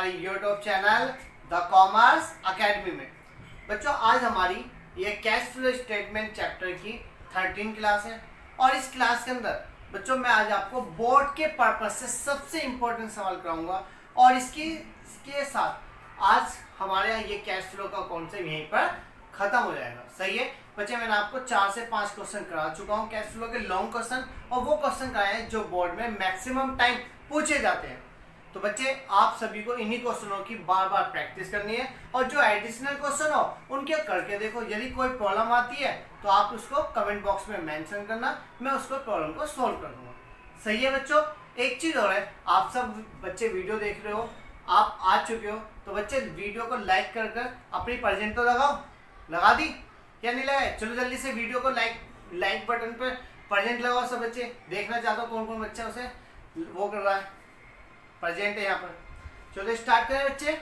हमारी YouTube channel the commerce academy में। बच्चों आज हमारी ये कैश फ्लो स्टेटमेंट चैप्टर की 13 क्लास है और इस क्लास के अंदर बच्चों मैं आज आपको बोर्ड के पर्पज से सबसे इम्पोर्टेंट सवाल कराऊंगा और इसके साथ आज हमारे यहाँ ये कैश फ्लो का कॉन्सेप्ट यहीं पर खत्म हो जाएगा। सही है बच्चे, मैंने आपको 4 से 5 क्वेश्चन करा चुका हूँ कैश फ्लो के लॉन्ग क्वेश्चन, और वो क्वेश्चन कराए हैं जो बोर्ड में मैक्सिमम टाइम पूछे जाते हैं। तो बच्चे आप सभी को इन्हीं क्वेश्चनों की बार बार प्रैक्टिस करनी है और जो एडिशनल क्वेश्चन हो उनके करके देखो। यदि कोई प्रॉब्लम आती है तो आप उसको कमेंट बॉक्स में मेंशन करना, मैं उसको प्रॉब्लम को सॉल्व कर दूंगा। सही है बच्चों। एक चीज और है, आप सब बच्चे वीडियो देख रहे हो, आप आ चुके हो, तो बच्चे वीडियो को लाइक कर अपनी प्रेजेंट तो लगाओ। लगा दी या नहीं लगाए? चलो जल्दी से वीडियो को लाइक बटन पे प्रेजेंट लगाओ। सब बच्चे देखना चाहता हूँ कौन कौन बच्चा उसे वो कर रहा है, प्रेजेंट है यहाँ पर। चलो स्टार्ट करें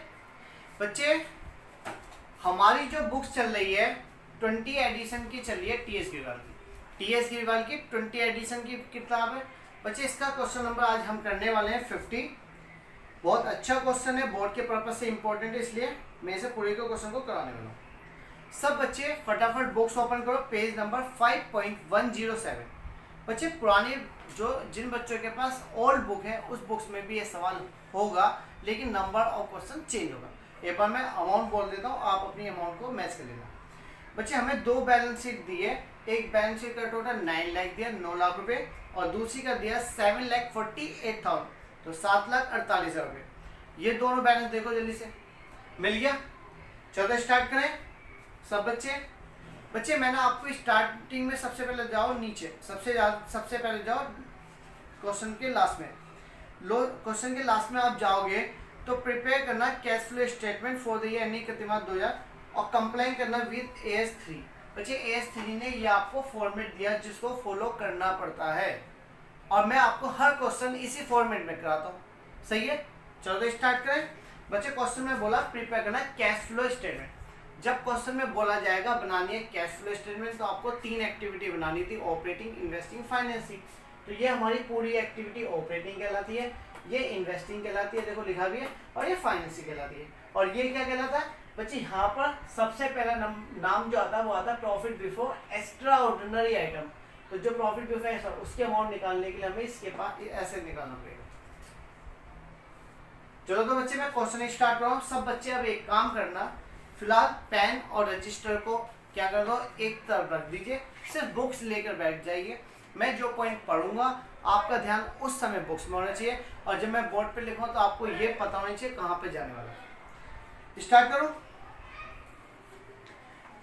बच्चे हमारी जो बुक्स चल रही है 20 एडिशन की चल रही है टीएस गिरवाल की 20 एडिशन की किताब है बच्चे। इसका क्वेश्चन नंबर आज हम करने वाले हैं 50। बहुत अच्छा क्वेश्चन है, बोर्ड के पर्पज से इंपॉर्टेंट है, इसलिए मैं इसे पूरे के क्वेश्चन को कराने वाला हूँ। सब बच्चे फटाफट बुक्स ओपन करो, पेज नंबर 5.107। बच्चे पुरानी जिन बच्चों के पास ओल्ड बुक है उस बुक्स में भी ये सवाल होगा, लेकिन नंबर ऑफ क्वेश्चन चेंज होगा। एक बार मैं अमाउंट बोल देता हूँ, आप अपनी अमाउंट को मैच कर लेना। बच्चे हमें दो बैलेंस शीट दी है, एक बैलेंस शीट का टोटल 9 लाख दिया, 9 लाख रुपए, और दूसरी का दिया 7,48,000, तो 7,48,000 रुपये। ये दोनों बैलेंस देखो जल्दी से, मिल गया। चलो स्टार्ट करें सब बच्चे मैंने आपको स्टार्टिंग में सबसे पहले जाओ नीचे, सबसे पहले जाओ क्वेश्चन के लास्ट में। क्वेश्चन के लास्ट में आप जाओगे तो प्रिपेयर करना cash flow statement for the year ending 2000 और कंप्लाइन करना विद AS3। बच्चे AS3 ने ये आपको फॉर्मेट दिया जिसको फॉलो करना पड़ता है, और मैं आपको हर क्वेश्चन इसी फॉर्मेट में कराता हूँ। सही है, चलो तो स्टार्ट करें बच्चे। क्वेश्चन में बोला प्रिपेयर करना कैश फ्लो स्टेटमेंट। जब क्वेश्चन में बोला जाएगा बनानी है कैश फ्लो स्टेटमेंट, तो आपको 3 एक्टिविटी बनानी थी, ऑपरेटिंग, इन्वेस्टिंग, फाइनेंसिंग। तो ये हमारी पूरी एक्टिविटी ऑपरेटिंग कहलाती है, ये इन्वेस्टिंग कहलाती है, देखो लिखा भी है, और ये फाइनेंसिंग कहलाती है। और ये क्या कहलाता है बच्चे? यहाँ पर सबसे पहला नाम जो आता है वो आता है profit before extra ordinary item. तो जो प्रॉफिट बिफोर एक्स्ट्रा, उसके अमाउंट निकालने के लिए हमें इसके पास ऐसे निकालना पड़ेगा। चलो तो बच्चे मैं क्वेश्चन स्टार्ट कर रहा हूँ। सब बच्चे अब एक काम करना, फिलहाल पेन और रजिस्टर को क्या कर दो, एक तरफ रख दीजिए, सिर्फ बुक्स लेकर बैठ जाइए। मैं जो पॉइंट पढ़ूंगा आपका ध्यान उस समय बुक्स में होना चाहिए, और जब मैं बोर्ड पे लिखूँ तो आपको ये पता होना चाहिए कहाँ पे जाने वाला है। स्टार्ट करो।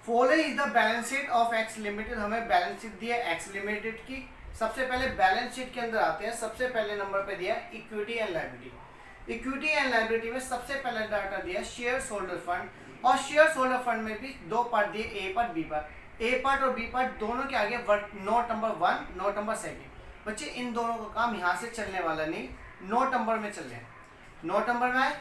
Follow is the balance sheet of x limited. हमें बैलेंस शीट दी है एक्स लिमिटेड की। सबसे पहले बैलेंस शीट के अंदर आते हैं, सबसे पहले नंबर पे दिया equity and liability. Equity and liability में सबसे पहले डाटा दिया शेयर होल्डर फंड, और शेयर होल्डर फंड में भी 2 पार्ट दिए, ए पार्ट बी पार्ट। ए पार्ट और बी पार्ट दोनों के आगे नोट नंबर 1, नोट नंबर 2। बच्चे इन दोनों का काम यहाँ से चलने वाला नहीं, नोट नंबर में चल रहे हैं। नोट नंबर में आए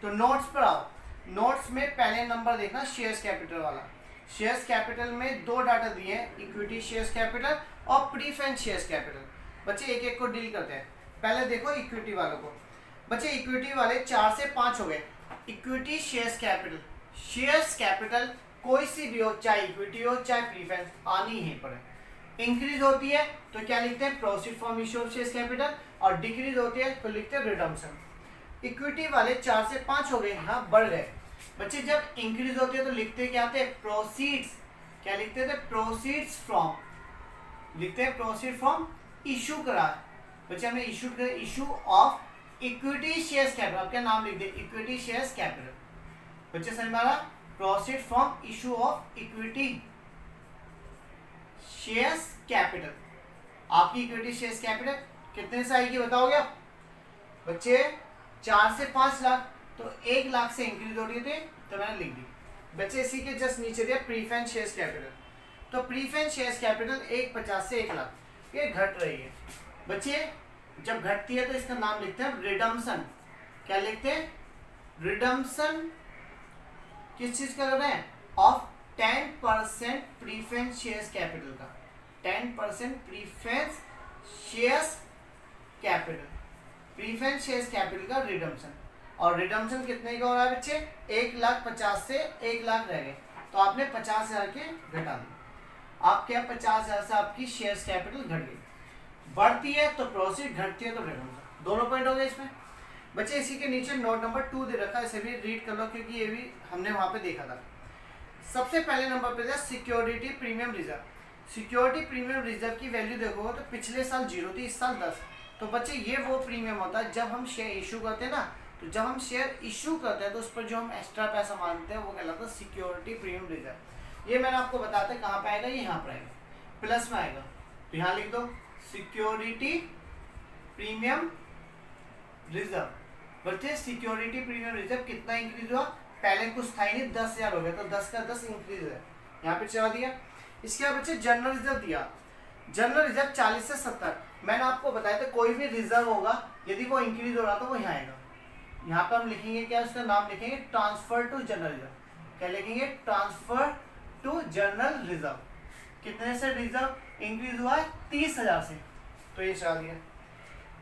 तो नोट्स पर आओ। नोट्स में पहले नंबर देखना शेयर्स कैपिटल वाला। शेयर्स कैपिटल में 2 डाटा दिए हैं, इक्विटी शेयर्स कैपिटल और प्रीफरेंस शेयर्स कैपिटल। बच्चे एक एक को डील करते हैं। पहले देखो इक्विटी वालों को। बच्चे इक्विटी वाले 4 से 5 हो गए। Equity shares capital, shares capital कोई सी भी हो, चाहे इक्विटी हो चाहे प्रीफरेंस, आनी ही पड़े। इंक्रीज होती है तो क्या लिखते हैं, proceed from issue of shares capital, और डिक्रीज होती है तो लिखते हैं रिडम्पशन। इक्विटी वाले 4 से 5 हो गए, यहाँ बढ़ गए। बच्चे जब इंक्रीज होती है तो लिखते क्या आते हैं, प्रोसीड्स। क्या लिखते थे, प्रोसीड्स फ्रॉम, लिखते हैं प्रोसीड फ्रॉम इशू करा। बच्चे हमने इशू कर, issue of equity shares capital, आपका नाम लिख दे इक्विटी शेयर्स कैपिटल। बच्चे समझ में आ रहा, proceed from issue of equity shares capital. आपकी इक्विटी शेयर्स कैपिटल कितने से आएगी बताओगे आप? बच्चे 4 से 5 लाख, तो 1 लाख से इंक्रीज हो रही थी तो मैंने लिख दी। बच्चे इसी के जस्ट नीचे दिया प्रीफरेंस शेयर्स कैपिटल, तो प्रीफरेंस शेयर्स कैपिटल 150 से 1 लाख, ये घट रही है। बच्चे जब घटती है तो इसका नाम लिखते हैं रिडम्पशन। क्या लिखते हैं, रिडम्पशन। किस चीज का कर रहे हैं, ऑफ 10% प्रीफरेंस शेयर्स कैपिटल का, 10% preference shares capital, preference shares capital का रिडम्पशन। और रिडम्पशन कितने का हो रहा है बच्चे, 1,50,000 से 1,00,000 रह गए, तो आपने 50,000 के घटा दिए, आपके यहाँ 50,000 से आपकी शेयर्स कैपिटल घट गई। बढ़ती है तो प्रोसीड, घटती है तो रिडम्पशन, दोनों पॉइंट हो गए इसमें। बच्चे इसी के नीचे नोट नंबर 2 दे रखा है, इसे भी रीड कर लो क्योंकि ये भी हमने वहां पे देखा था। सबसे पहले नंबर पे था security premium reserve. Security premium reserve की वैल्यू देखोगे तो पिछले साल 0 थी, इस साल 10। तो बच्चे ये वो प्रीमियम होता है जब हम शेयर इशू करते हैं ना, तो जब हम शेयर इशू करते हैं तो उस पर जो हम एक्स्ट्रा पैसा मांगते हैं वो कहलाता है सिक्योरिटी प्रीमियम रिजर्व। ये मैंने आपको बताते कहाँ पे आएगा, ये यहाँ पर आएगा, प्लस में आएगा, तो यहाँ लिख दो सिक्योरिटी प्रीमियम रिजर्व। बच्चे सिक्योरिटी प्रीमियम रिजर्व कितना इंक्रीज हुआ, पहले कुछ था ही नहीं, 10,000 हो गया, तो 10 का 10 इंक्रीज है, यहाँ पे चला दिया। इसके बाद बच्चे जनरल रिजर्व दिया, जनरल रिजर्व 40 से 70। मैंने आपको बताया था कोई भी रिजर्व होगा यदि वो इंक्रीज हो रहा तो वो यहाँ आएगा, यहाँ पे हम लिखेंगे क्या, उसका नाम लिखेंगे ट्रांसफर टू जनरल रिजर्व। क्या लिखेंगे, ट्रांसफर टू जनरल रिजर्व। कितने से रिजर्व इंक्रीज हुआ है, 30,000 से, तो ये चला दिया।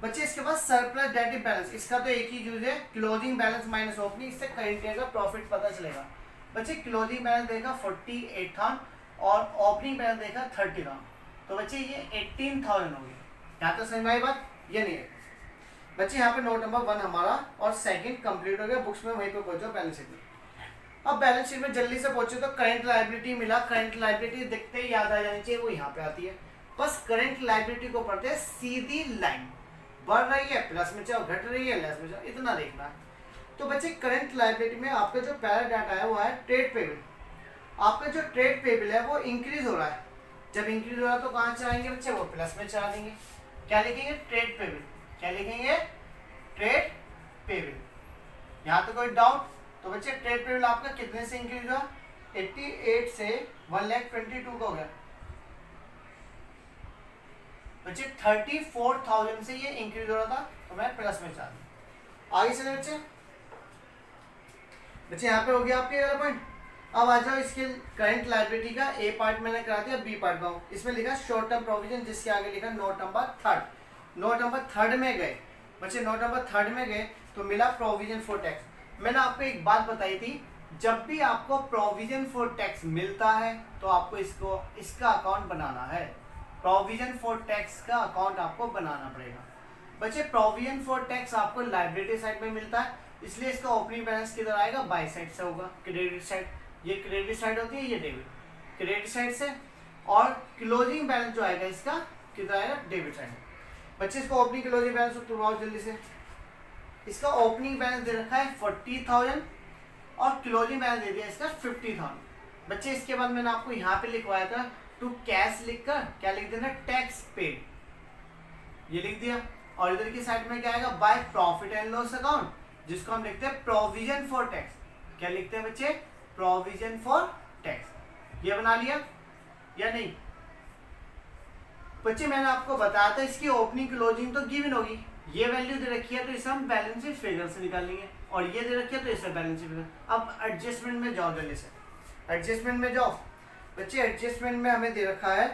बच्चे इसके बाद सरप्लस डेटिव बैलेंस, इसका तो एक ही यूज है, क्लोजिंग बैलेंस माइनस ओपनिंग, इससे करंट ईयर का प्रॉफिट पता चलेगा। बच्चे क्लोजिंग बैलेंस देगा 48,000 और ओपनिंग बैलेंस देगा 30,000, तो बच्चे ये 18,000 हो गया। यहाँ तो समझ में आई बात, ये नहीं है बच्चे। यहाँ पे नोट नंबर 1 हमारा और सेकंड कंप्लीट हो गया, बुक्स में वहीं पे पहुंचो बैलेंस शीट में। अब बैलेंस शीट में जल्दी से पहुंचे तो करंट लायबिलिटी मिला, करंट लायबिलिटी दिखते ही याद आ जानी चाहिए, वो यहाँ पे आती है। बस करंट लायबिलिटी को पढ़ते हैं सीधी लाइन, बढ़ रही है प्लस में जाओ, घट रही है लेस में जाओ, इतना देखना है। तो बच्चे करंट लायबिलिटी में आपका जो पहला डाटा है वो है ट्रेड पेबल। आपका जो ट्रेड पेबल है वो इंक्रीज हो रहा है, जब इंक्रीज हो रहा है तो कहाँ चलाएंगे बच्चे, वो प्लस में चला देंगे। क्या लिखेंगे, ट्रेड पेबल। क्या लिखेंगे, ट्रेड पेबल। यहाँ तो कोई डाउट, तो बच्चे ट्रेड पेबल आपका कितने से इंक्रीज हुआ, 88 से 1,22,000 का हो गया। बच्चे 34,000 से ये इंक्रीज हो रहा था, तो मैं प्लस में चला। आगे चले बच्चे, बच्चे यहाँ पे हो गया आपके वाला पॉइंट। अब आ जाओ इसके करंट लायबिलिटी का ए पार्ट मैंने करा दिया, बी पार्ट का इसमें लिखा शॉर्ट टर्म प्रोविजन, जिसके आगे लिखा नोट नंबर 3। नोट नंबर 3 में गए बच्चे, नोट नंबर 3 में गए तो मिला प्रोविजन फॉर टैक्स। मैंने आपको एक बात बताई थी, जब भी आपको प्रोविजन फॉर टैक्स मिलता है तो आपको इसका अकाउंट बनाना है, प्रोविजन फॉर टैक्स का अकाउंट आपको बनाना पड़ेगा। बच्चे प्रोविजन फॉर टैक्स आपको लायबिलिटी साइड में मिलता है, इसलिए इसका ओपनिंग बैलेंस किधर आएगा, बाय साइड से होगा, क्रेडिट साइड। ये क्रेडिट साइड होती है, ये डेबिट, क्रेडिट साइड से। और क्लोजिंग बैलेंस जो आएगा इसका किधर आएगा, डेबिट साइड। बच्चे इसको ओपनिंग क्लोजिंग बैलेंस करवाओ जल्दी से। इसका ओपनिंग बैलेंस दे रखा है 40,000 और क्लोजिंग बैलेंस दे दिया इसका 50,000। बच्चे इसके बाद मैंने आपको यहाँ पे लिखवाया था टू कैश लिखकर क्या लिख देना, टैक्स पेड, ये लिख दिया। और इधर की साइड में क्या आएगा, by profit and loss account, जिसको हम लिखते हैं प्रोविजन फॉर टैक्स। क्या लिखते हैं बच्चे, प्रोविजन फॉर टैक्स। ये बना लिया या नहीं बच्चे, मैंने आपको बताया था इसकी ओपनिंग क्लोजिंग तो गिवन होगी, ये वैल्यू दे रखी है तो इसे हम बैलेंस शीट फिगर से निकालेंगे, और ये दे रखी है तो इसे बैलेंस शीट फिगर। अब एडजस्टमेंट में जाओ जल्दी से, एडजस्टमेंट में जाओ बच्चे। एडजस्टमेंट में हमें दे रखा है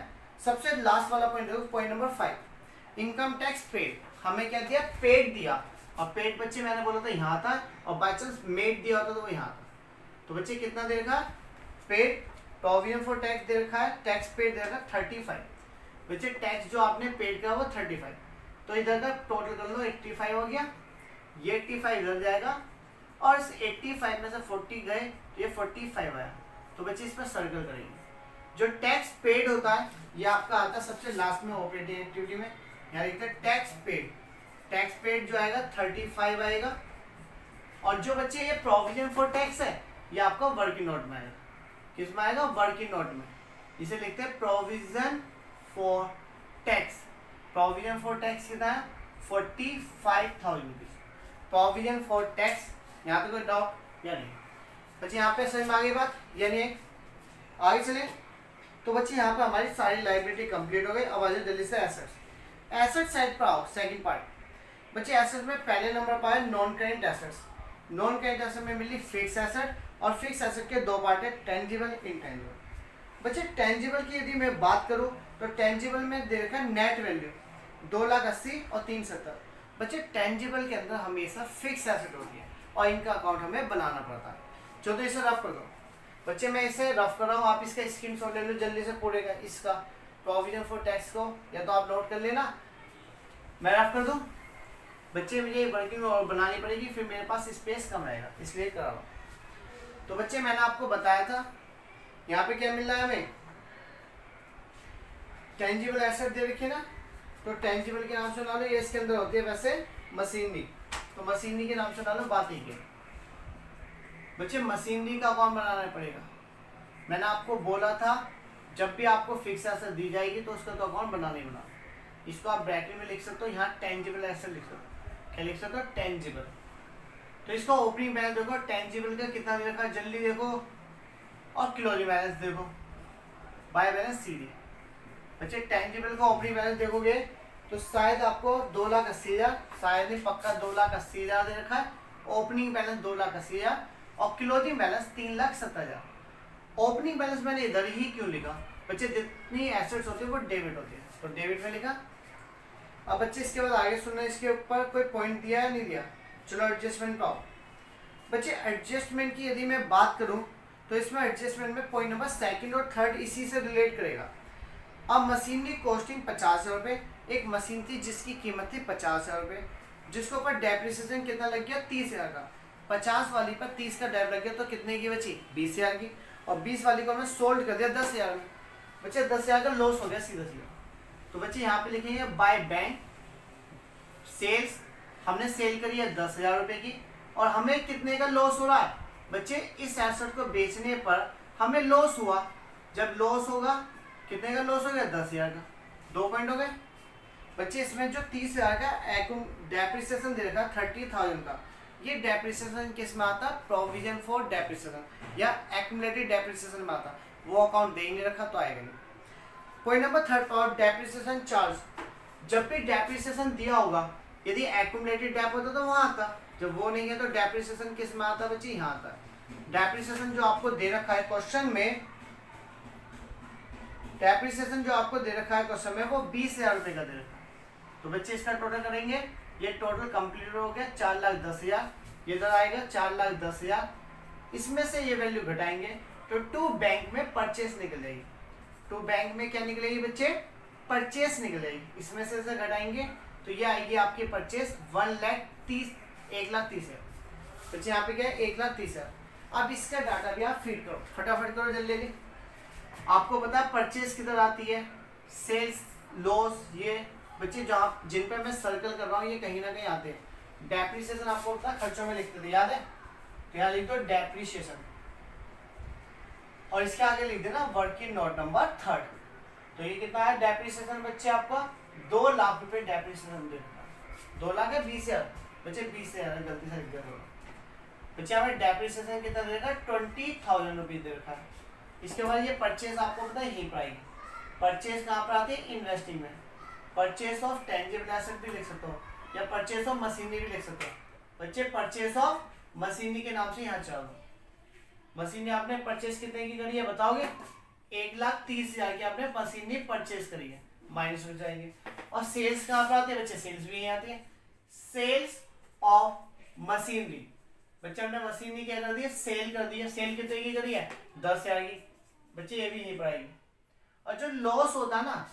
सबसे लास्ट वाला point, point number 5, income tax paid. हमें क्या दिया, पेड दिया, और पेड बच्चे मैंने बोला था यहाँ था, और बाई चांस मेड दिया होता तो वो यहाँ था। तो बच्चे कितना दे रखा, पेड, प्रोविजन फॉर टैक्स दे रखा है, टैक्स पेड दे रखा 35। बच्चे टैक्स जो आपने पेड करा वो 35, तो इधर का टोटल कर लो 85 हो गया, ये 85 इधर जाएगा, और इस 85 में से 40 गए तो ये 45 आया। तो बच्चे इस पर सर्कल करेंगे। जो टैक्स पेड होता है ये आपका आता है सबसे लास्ट में ऑपरेटिंग एक्टिविटी में, यहाँ लिखते हैं टैक्स पेड। टैक्स पेड जो आएगा 35 आएगा, और जो बच्चे ये प्रोविजन फॉर टैक्स है ये आपका वर्किंग नोट में आएगा। किस में आएगा, वर्किंग नोट में। इसे लिखते हैं provision for tax. Provision for tax कितना है, 45,000 रुपीज प्रोविजन फॉर टैक्स। यहाँ पे कोई डाउट या नहीं बच्चे, यहाँ पे समझ में आ गई बात या नहीं। आगे चले तो बच्चे यहाँ पे हमारी सारी लाइबिलिटी कंप्लीट हो गई। अब आ जाए जल्दी से एसेट्स। एसेट साइड पर आओ, सेकंड पार्ट। बच्चे एसेट्स में पहले नंबर पर है non current assets. Non current asset में मिली फिक्स एसेट, और फिक्स एसेट के दो पार्ट है, टेंजिबल, इनटेंजिबल। बच्चे टेंजिबल की यदि मैं बात करूँ तो टेंजिबल में दे रखा है नेट वैल्यू 2,80,000 और 370। बच्चे टेंजिबल के अंदर हमेशा फिक्स एसेट होती है, और इनका अकाउंट हमें बनाना पड़ता है। चलो तो इसे रफ कर दो बच्चे, मैं इसे रफ कर रहा हूँ, आप इसका स्क्रीनशॉट ले लो जल्दी से पूरे का, इसका प्रोविजन फॉर टैक्स को या तो आप नोट कर लेना, मैं रफ कर दूँ बच्चे, मुझे वर्किंग और बनानी पड़ेगी, फिर मेरे पास स्पेस कम रहेगा, इसलिए कर रहा हूँ। तो बच्चे मैंने आपको बताया था यहाँ पे क्या मिल रहा है हमें, टेंजिबल एसेट दे रखी है ना, तो टेंजिबल के नाम से डालो, ये इसके अंदर होती है वैसे मशीनरी, तो मशीनरी के नाम से डालो बात ही के। बच्चे मशीनरी का अकाउंट बनाना पड़ेगा, मैंने आपको बोला था जब भी आपको फिक्स एसेट दी जाएगी तो उसका तो अकाउंट बनाना ही बना। इसको आप ब्रैकेट में लिख सकते हो, यहाँ टेंजिबल एसेट लिख सकते हो, क्या लिख सकते हो, टेंजिबल। तो इसका ओपनिंग बैलेंस देखो, टेंजिबल का कितना दे रखा है जल्दी देखो, और क्लोजिंग बैलेंस देखो, बाय बैलेंस सीडी। बच्चे टेंजिबल का ओपनिंग बैलेंस देखोगे तो शायद आपको 2,80,000, शायद नहीं पक्का 2,80,000 दे रखा है, ओपनिंग बैलेंस 2,80,000 और क्लोजिंग बैलेंस 3,70,000। ओपनिंग बैलेंस मैंने इधर ही क्यों लिखा बच्चे, जितनी एसेट्स होती है वो डेबिट होती है, तो डेबिट में लिखा। अब बच्चे इसके बाद आगे सुनना, इसके ऊपर कोई पॉइंट दिया है नहीं दिया, चलो एडजस्टमेंट पाओ। बच्चे एडजस्टमेंट की यदि मैं बात करूं तो इसमें एडजस्टमेंट में पॉइंट नंबर सेकंड और थर्ड इसी से रिलेट करेगा। अब मशीनरी कॉस्टिंग 50,000 रुपये, एक मशीन थी जिसकी कीमत थी 50,000 रुपये, जिसके ऊपर डेप्रिसिएशन कितना लग गया 30,000 का, 50 वाली पर 30 का डेप लग गया तो कितने की बची 20,000 की, और 20 वाली को हमने सोल्ड कर दिया 10,000 में, बच्चे 10,000 का लॉस हो गया सीधा सीधा। तो बच्चे यहाँ पे लिखेंगे बाय बैंक सेल्स, हमने सेल करी है 10,000 रुपये की, और हमें कितने का लॉस हो रहा है बच्चे, इस एसेट को बेचने पर हमें लॉस हुआ, जब लॉस होगा कितने का लॉस हो गया 10,000 का, 2 पॉइंट हो गए बच्चे। इसमें जो 30,000 का डेप्रिसिएशन दे रखा 30,000 का, ये डेप्रिसिएशन किस में आता, प्रोविजन फॉर डेप्रिसिएशन या एक्यूमुलेटेड डेप्रिसिएशन में आता, वो अकाउंट दे नहीं रखा तो आएगा नहीं। पॉइंट नंबर 3 और डेप्रिसिएशन चार्ज, जब भी डेप्रिसिएशन दिया होगा, यदि एक्यूमुलेटेड डेप होता तो वहां आता, जब वो नहीं है तो डेप्रिसिएशन किस में आता बच्चे, यहाँ आता है। डेप्रिसिएशन जो आपको दे रखा है क्वेश्चन में, डेप्रिसिएशन जो आपको दे रखा है क्वेश्चन में वो 20,000 रुपये का दे रखा है, तो बच्चे इसका टोटल करेंगे, ये टोटल कंप्लीट हो गया 4,10,000, ये इधर आएगा 4,10,000, इसमें से ये वैल्यू घटाएंगे तो टू बैंक में परचेस निकल जाएगी, टू बैंक में क्या निकलेगी बच्चे, परचेस निकलेगी, इसमें से घटाएंगे तो ये आएगी आपकी परचेस 1,30,000 बच्चे, यहाँ पे क्या है 1,30,000। अब इसका डाटा भी आप फीड करो, फटाफट करो जल्दी जल्दी। आपको पता है परचेस किधर आती है, सेल्स लॉस, ये बच्चे जो आप जिन पे मैं सर्कल कर रहा हूँ ये कहीं ना कहीं आते हैं। डेप्रिसिएशन आपको पता है खर्चों में लिखते थे, याद है, तो यहाँ लिख दो डेप्रिसिएशन, और इसके आगे लिख देना वर्किंग नोट नंबर 3। तो ये कितना है डेप्रिसिएशन बच्चे, आपका 2 लाख रुपए डेप्रिसिएशन दे रखा है, 2 लाख है 20,000 बच्चे, 20,000 गलती से लिख दिया बच्चे, हमें डेप्रिसिएशन कितना दे रखा है 20,000 रुपीज दे रखा है। इसके बाद ये परचेज आपको पता है यहीं पर आएगी, परचेज कहाँ पर आती है, इन्वेस्टिंग में, परचेज ऑफ टेंजिबल एसेट भी लिख सकते हो या परचेज ऑफ मशीनरी भी लिख सकते हो बच्चे, परचेज ऑफ मशीनरी के नाम से यहाँ चलो, मशीनरी आपने परचेज कितने की करी है बताओगे, 1,30,000 की आपने मशीनरी परचेज करी है, माइनस हो जाएंगे। और सेल्स कहाँ पर आते हैं बच्चे, सेल्स भी यहीं आती है, सेल्स ऑफ मशीनरी बच्चे, हमने मशीनरी क्या कर दिया, सेल कर दिया, सेल कितने की करी है 10,000 की बच्चे, ये भी यहीं पर आएगी। और जो लॉस होता है ना,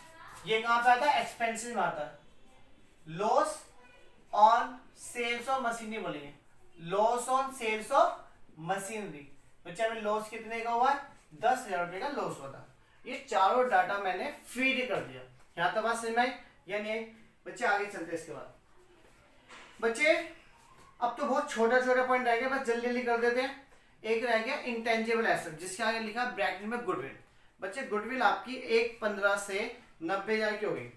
ये कहाँ पे आता है, एक्सपेंसिव में आता है, loss on sales of machinery बोलेंगे, loss on sales of machinery बच्चे, हमें लॉस कितने का हुआ है 10,000 रुपये का लॉस हुआ था। ये चारों डाटा मैंने फीड कर दिया, यहाँ तक बात समझ में आई या नहीं बच्चे, आगे चलते इसके बाद बच्चे। अब तो बहुत छोटा छोटा पॉइंट रह गया, बस जल्दी जल्दी कर देते हैं। एक रह गया इंटेंजिबल एसेट, जिसके आगे लिखा ब्रैकेट में गुडविल बच्चे, गुडविल आपकी 1,15 से 90,000 की हो गई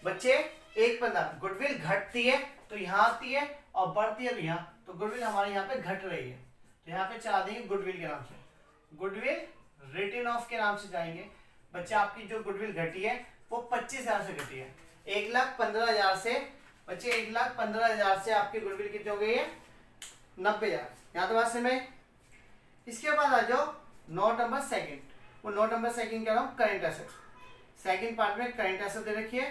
बच्चे, 1,15 गुडविल घटती है तो यहाँ आती है और बढ़ती है तो यहाँ, तो गुडविल हमारे यहाँ पे घट रही है, तो यहाँ पे चला देंगे गुडविल के नाम से, गुडविल रिटन ऑफ के नाम से जाएंगे बच्चे। आपकी जो गुडविल घटी है वो 25,000 से घटी है, 1,15,000 से बच्चे, 1,15,000 से आपकी गुडविल कितनी हो गई है 90,000, यहाँ तो बात में। इसके बाद आ जाओ नोट नंबर सेकंड, वो नोट नंबर सेकंड कह रहा हूँ करंट एसेट्स, सेकंड पार्ट में करंट एसेट दे रखी है।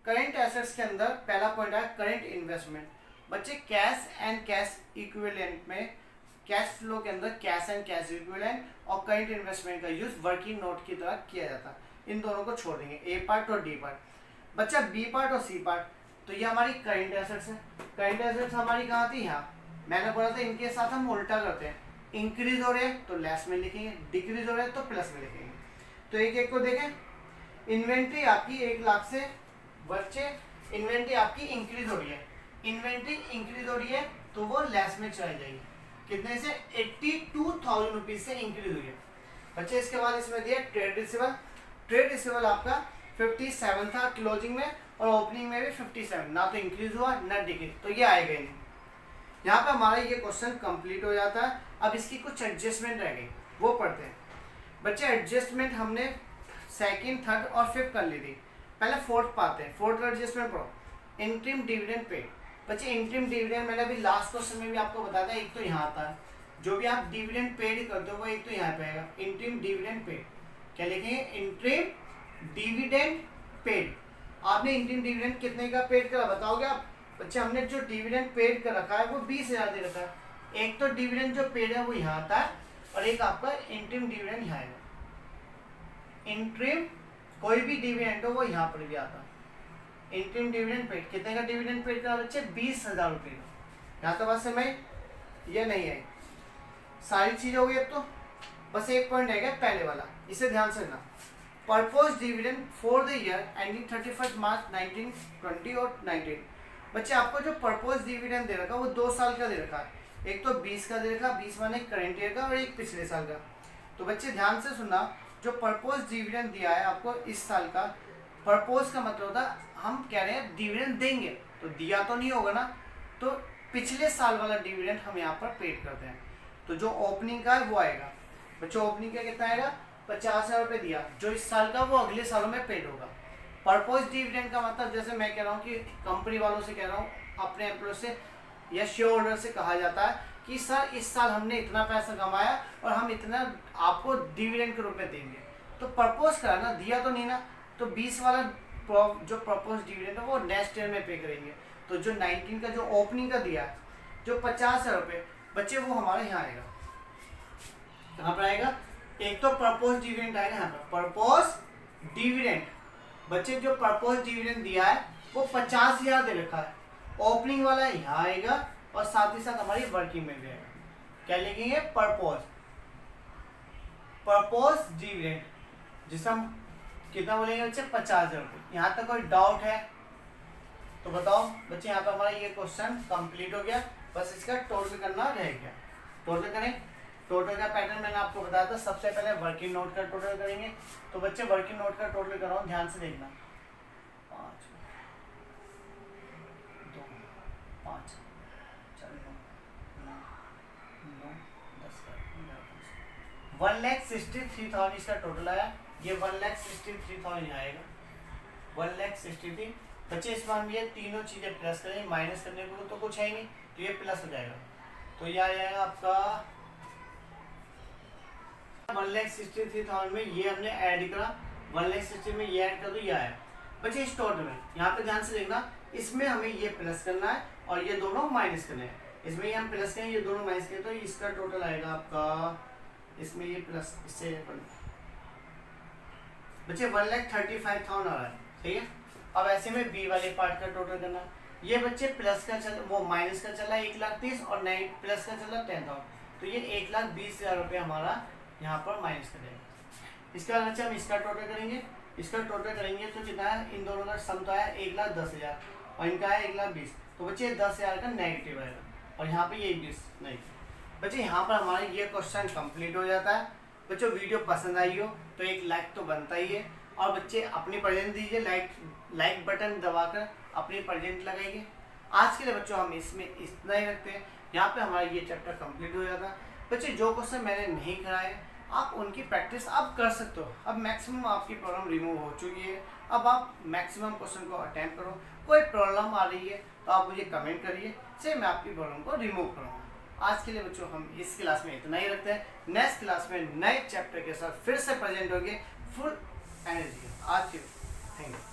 करंट एसेट्स के अंदर पहला पॉइंट है करंट इन्वेस्टमेंट बच्चे कैश एंड कैश इक्विवेलेंट में कैश फ्लो के अंदर कैश एंड कैश इक्विवेलेंट और करंट इन्वेस्टमेंट का यूज वर्किंग नोट की तरह किया जाता है। इन दोनों को छोड़ देंगे, ए पार्ट और डी पार्ट। बच्चा बी पार्ट और सी पार्ट, तो ये हमारी करंट एसेट्स है। करंट एसेट्स हमारी कहाँ थी? यहाँ। मैंने बोला था इनके साथ हम उल्टा करते हैं, इंक्रीज हो रहे हैं तो लेस में लिखेंगे, डिक्रीज हो रहे हैं तो प्लस में लिखेंगे। तो एक एक को देखें, इन्वेंट्री आपकी 1 लाख से बच्चे इन्वेंट्री आपकी इंक्रीज हो रही है, इन्वेंट्री इंक्रीज हो रही है तो वो लेस में चली जाएगी। कितने से? 82,000 रुपीज से इंक्रीज हुई है बच्चे। इसके बाद इसमें दिया ट्रेड रिसीवल। ट्रेड रिसीवल आपका 57 था क्लोजिंग में और ओपनिंग में भी 57, ना तो इंक्रीज हुआ ना डिक्रीज, तो ये आएगा ही नहीं। यहाँ पे हमारा ये क्वेश्चन कंप्लीट हो जाता है। अब इसकी कुछ एडजस्टमेंट रह गई, वो पढ़ते हैं बच्चे। एडजस्टमेंट हमने सेकंड, थर्ड और फिफ्थ कर ली थी, पहले फोर्थ पाते हैं। फोर्थ एडजस्टमेंट पढ़ो, इंटरिम डिविडेंड पेड। बच्चे इंटरिम डिविडेंड मैंने अभी लास्ट क्वेश्चन में भी आपको बताया था, एक तो यहाँ आता है, जो भी आप डिविडेंड पेड करते हो वो एक तो यहाँ पे आएगा, इंटरिम डिविडेंड पेड। क्या लिखेंगे? Interim dividend paid. आपने इंटरिम डिविडेंड कितने का पेड करा बताओगे आप? बच्चे हमने जो डिविडेंड पेड कर रखा है वो 20,000 दे रखा है। एक तो डिविडेंड जो पेड है वो यहाँ आता है और एक आपका इंटरिम डिविडेंड यहाँ आएगा। इंटरिम कोई भी डिविडेंड हो वो यहाँ पर भी आता है। इंटरिम डिविडेंड पेड, कितने का डिविडेंड पेड करा बच्चे? 20,000 रुपये का। यहाँ तो बस समय ये नहीं है, सारी चीज हो गई। अब तो बस एक पॉइंट रहेगा पहले वाला, इसे ध्यान से रखना। Proposed dividend for the year ending 31 March 1920 और 19। बच्चे आपको जो परपोज डिविडेंड दे रखा है वो 2 साल का दे रखा है, एक तो 20 का दे रखा, 20 माने करंट ईयर का और एक पिछले साल का। तो बच्चे ध्यान से सुनना, जो परपोज डिविडेंड दिया है आपको इस साल का, परपोज का मतलब होता है हम कह रहे हैं डिविडेंड देंगे, तो दिया तो नहीं होगा ना, तो पिछले साल वाला डिविडेंड हम यहाँ पर पेड करते हैं। तो जो ओपनिंग का है वो आएगा बच्चों, ओपनिंग का कितना आएगा? 50,000 रुपये दिया, जो इस साल का वो अगले सालों में पेड होगा। परपोज डिविडेंड का मतलब जैसे मैं कह रहा हूँ कि कंपनी वालों से कह रहा हूँ, अपने एम्प्लॉय से या शेयर होल्डर से कहा जाता है कि सर इस साल हमने इतना पैसा कमाया और हम इतना आपको डिविडेंड के रूप में देंगे। तो परपोज करा ना, दिया तो नहीं ना, तो 20 वाला जो प्रपोज डिविडेंड है वो नेक्स्ट ईयर में पे करेंगे। तो जो 19 का जो ओपनिंग का दिया है, जो 50,000 रुपये बच्चे, वो हमारे यहाँ आएगा। कहाँ पर आएगा? एक तो प्रपोज डिविडेंड आएगा यहाँ पर, प्रपोज डिविडेंड बच्चे, जो प्रपोज डिविडेंड दिया है वो 50,000 दे रखा है, ओपनिंग वाला यहाँ आएगा और साथ ही साथ हमारी वर्किंग में भी आएगा। क्या लिखेंगे? परपोज, परपोज डिविडेंड, जिसे हम कितना बोलेंगे बच्चे? 50,000 रुपये। यहाँ तक कोई डाउट है तो बताओ बच्चे। यहाँ पे हमारा ये क्वेश्चन कंप्लीट हो गया, बस इसका टोटल करना रह गया। टोटल करें, टोटल का पैटर्न मैंने आपको बताया था। सबसे पहले वर्किंग नोट का टोटल करेंगे, तो बच्चे वर्किंग नोट का टोटल कर रहा हूँ, ध्यान से देखना। 5 2 5 4 9 10 1,63,000 इसका टोटल आया। ये 1,63,000 आएगा, 1,63,000 बच्चे। इस बार में ये तीनों चीजें प्लस करें, माइनस करने को तो कुछ है ही नहीं, तो ये प्लस हो जाएगा। तो ये आ जाएगा आपका 1,63,000 में ये हमने ऐड करा, 1,60,000 में ये ऐड कर दो, ये आया बच्चे इस टोटल में। यहाँ पे ध्यान से देखना, इसमें हमें ये प्लस करना है और ये दोनों माइनस करने हैं। इसमें ये हम प्लस करें, ये दोनों माइनस करें, तो इसका टोटल आएगा आपका, इसमें ये प्लस, इससे बच्चे 1,35,000 आ रहा है, ठीक है। अब ऐसे में बी वाले पार्ट का टोटल करना, ये बच्चे प्लस का चल, वो माइनस का चला 1,30,000 और 9 प्लस का चला 10,000, तो ये 1,20,000 रुपये हमारा यहाँ पर माइनस करेंगे। इसके बाद बच्चे हम इसका टोटल करेंगे, इसका टोटल करेंगे तो कितना है? इन दोनों का सम तो आया 1,10,000 और इनका है 1,20,000, तो बच्चे 10,000 का नेगेटिव आएगा और यहाँ पे ये 20 नहीं। बच्चे यहाँ पर हमारे ये क्वेश्चन कंप्लीट हो जाता है। बच्चों वीडियो पसंद आई हो तो एक लाइक तो बनता ही है, और बच्चे अपनी प्रेजेंट दीजिए, लाइक बटन दबाकर अपनी प्रेजेंट लगाइए। आज के लिए बच्चों हम इसमें इतना ही रखते हैं। यहाँ पे हमारा ये चैप्टर कंप्लीट हो जाता है। बच्चे जो क्वेश्चन मैंने नहीं कराए आप उनकी प्रैक्टिस अब कर सकते हो। अब मैक्सिमम आपकी प्रॉब्लम रिमूव हो चुकी है, अब आप मैक्सिमम क्वेश्चन को अटेम्प्ट करो। कोई प्रॉब्लम आ रही है तो आप मुझे कमेंट करिए, से मैं आपकी प्रॉब्लम को रिमूव करूँगा। आज के लिए बच्चों हम इस क्लास में इतना ही रखते हैं। नेक्स्ट क्लास में नए चैप्टर के साथ फिर से प्रेजेंट होंगे फुल एनर्जी। आज के थैंक यू।